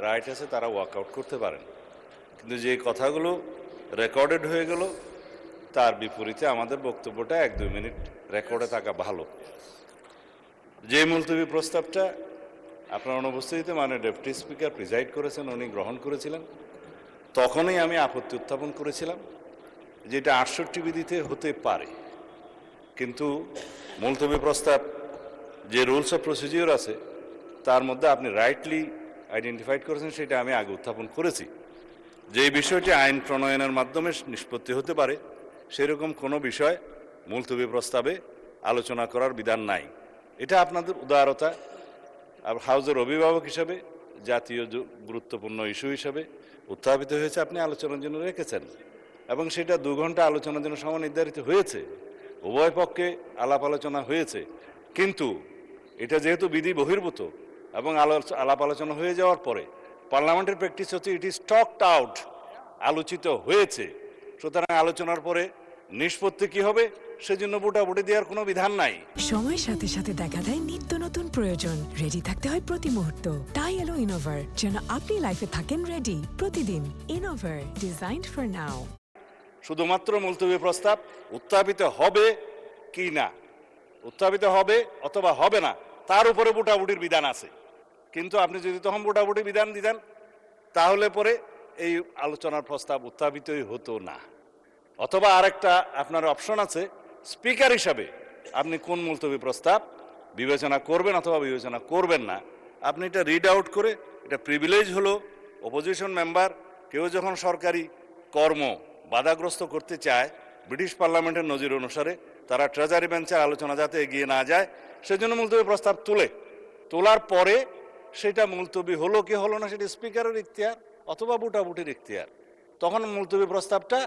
Right আছে, তারা walkout করতে পারেন। কিন্তু যে কথাগুলো রেকর্ডেড হয়ে গেল তার বিপরীতে আমাদের বক্তব্যটা 1-2 মিনিট রেকর্ডে থাকা ভালো। যে মুলতবি প্রস্তাবটা আপনার অনুপস্থিতিতে ডেপুটি স্পিকার প্রিজাইড করেছেন, উনি গ্রহণ করেছিলেন, তখনই আমি আপত্তি উত্থাপন করেছিলাম যেটা 68 বিধিতে হতে পারে, কিন্তু মুলতবি প্রস্তাব যে রুলস অফ প্রসিডিওর আছে তার মধ্যে আপনি রাইটলি আইডেন্টিফাইড করেছেন, সেটা আমি আগে উত্থাপন করেছি। যে বিষয়টি আইন প্রণয়নের মাধ্যমে নিষ্পত্তি হতে পারে সেরকম কোনো বিষয় মুলতবি প্রস্তাবে আলোচনা করার বিধান নাই। এটা আপনাদের উদারতা, হাউজের অভিভাবক হিসাবে জাতীয় গুরুত্বপূর্ণ ইস্যু হিসাবে উত্থাপিত হয়েছে, আপনি আলোচনার জন্য রেখেছেন এবং সেটা 2 ঘন্টা আলোচনার জন্য সময় নির্ধারিত হয়েছে, উভয় পক্ষে আলাপ আলোচনা হয়েছে। কিন্তু এটা যেহেতু বিধি বহির্ভূত এবং আলাপ আলোচনা হয়ে যাওয়ার পরে পার্লামেন্টের প্র্যাকটিস হচ্ছে ইট ইজ টকড আউট, আলোচিত হয়েছে, সুতরাং আলোচনার পরে নিষ্পত্তি কি হবে সেজন্য ভোটাভুটি দেওয়ার কোনো বিধান নাই। সময়ের সাথে সাথে দেখা দেয় নিত্য নতুন প্রয়োজন, রেডি থাকতে হয় প্রতি মুহূর্ত। তাই এলো ইনোভার, যেন আপনি লাইফে থাকেন রেডি প্রতিদিন। Innova, designed for now. শুধুমাত্র মুলতবি প্রস্তাব উত্থাপিত হবে কি না, উত্থাপিত হবে অথবা হবে না, তার উপরে ভোটাভুটির বিধান আছে। কিন্তু আপনি যদি তখন ভোটাভুটি বিধান দিতেন তাহলে পরে এই আলোচনার প্রস্তাব উত্থাপিতই হতো না। অথবা আরেকটা আপনার অপশন আছে, স্পিকার হিসাবে আপনি কোন মুলতবি প্রস্তাব বিবেচনা করবেন অথবা বিবেচনা করবেন না, আপনি এটা রিড আউট করে, এটা প্রিভিলেজ হলো অপোজিশন মেম্বার কেউ যখন সরকারি কর্ম বাধাগ্রস্ত করতে চায়, ব্রিটিশ পার্লামেন্টের নজির অনুসারে তারা ট্রেজারি বেঞ্চের আলোচনা যাতে এগিয়ে না যায় সেজন্য মুলতবি প্রস্তাব তোলার পরে সেটা মুলতবি হলো কি হলো না সেটা স্পিকারের ইখতিয়ার অথবা ভোটাভুটির ইখতিয়ার। তখন মুলতবি প্রস্তাবটা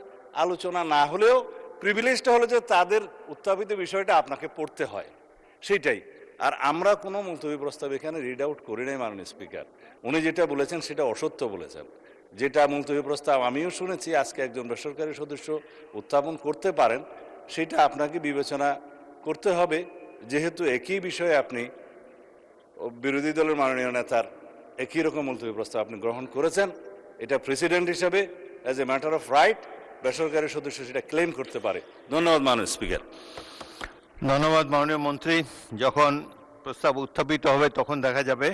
আলোচনা না হলেও প্রিভিলেজটা হলো যে তাদের উত্থাপিত বিষয়টা আপনাকে পড়তে হয়, সেইটাই। আর আমরা কোনো মুলতবি প্রস্তাব এখানে রিড আউট করি নাই মাননীয় স্পিকার। উনি যেটা বলেছেন সেটা অসত্য বলেছেন। যেটা মুলতবি প্রস্তাব আমিও শুনেছি আজকে একজন বেসরকারি সদস্য উত্থাপন করতে পারেন, সেটা আপনাকে বিবেচনা করতে হবে, যেহেতু একই বিষয়ে আপনি বিরোধী দলের মাননীয় নেতার একই রকম মুলতবি প্রস্তাব আপনি গ্রহণ করেছেন। এটা প্রেসিডেন্ট হিসেবে as a matter of right বেসরকারি সদস্য সেটা ক্লেম করতে পারে। ধন্যবাদ মাননীয় স্পিকার। ধন্যবাদ মাননীয় মন্ত্রী। যখন প্রস্তাব উত্থাপিত হবে তখন দেখা যাবে